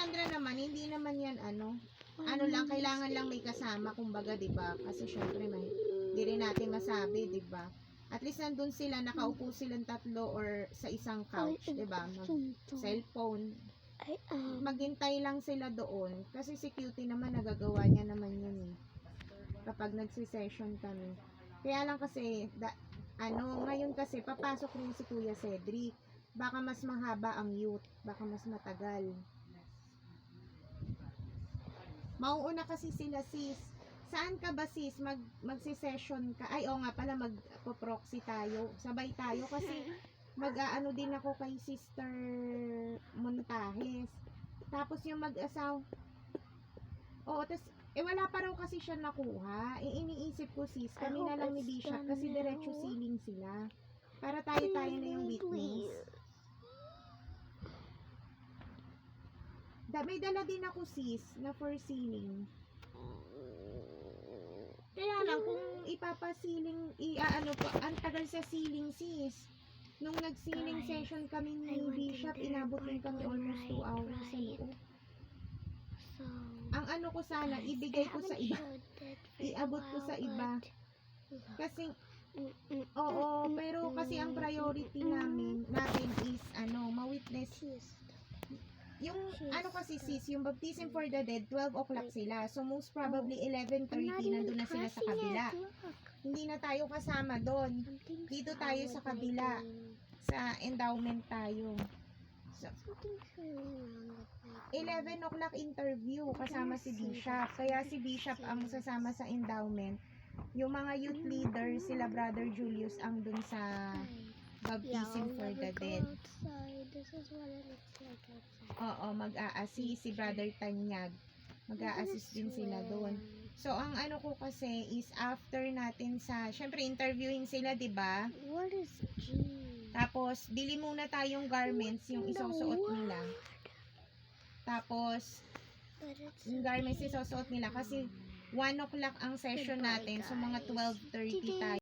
Sandra naman, hindi naman yan ano lang, kailangan lang may kasama, kumbaga, 'di ba? Kasi syempre may di rin natin masabi, 'di ba? At least nandun sila, nakaupo silang tatlo or sa isang couch, 'di ba? Cellphone. Maghintay lang sila doon kasi si Cutie naman nagagawa niya naman 'yun eh. Kapag nagsi-session kami. Kaya lang kasi ngayon kasi papasok rin si Kuya Cedric. Baka mas mahaba ang youth, baka mas matagal. Mauuna kasi sila sis. Saan ka ba sis? Magsi-session ka? Ay, oo nga pala, magpo-proxy tayo. Sabay tayo kasi mag-aano din ako kay Sister Montajes. Tapos yung mag-asaw. Oo, tas wala pa raw kasi siya nakuha. Iniisip ko sis, kami na lang ni Bishop kasi diretso ceiling sila. Para tayo-tayo na yung witness. May dala din ako sis na for ceiling. Kaya lang kung ipapasiling, ang tagal sa ceiling sis. Nung nag-ceiling session kami ni Bishop, inabot din kami almost 2 hours sa loob. Ang ano ko sana, ibigay ko sa iba. Iabot ko sa iba. Kasi, oo, pero kasi ang priority natin is, ma-witness. Yung, kasi sis, yung baptism for the dead, 12 o'clock sila. So, most probably, 11:30, nandun na sila sa kabila. Hindi na tayo kasama doon. Dito tayo sa kabila. Sa endowment tayo. So, 11 o'clock interview kasama si Bishop. Kaya si Bishop ang sasama sa endowment. Yung mga youth leaders, sila Brother Julius ang dun sa baptism for the dead. This is what it looks like outside. Oo, mag-a-assist si Brother Tanyag. Mag-a-assist din sila doon. So, ang ano ko kasi is after natin syempre interviewing sila, 'di ba? What is G? Tapos, bili muna tayong garments, yung isusuot nila. Tapos, yung garments isusuot nila kasi 1 o'clock ang session natin. So, mga 12:30 tayo.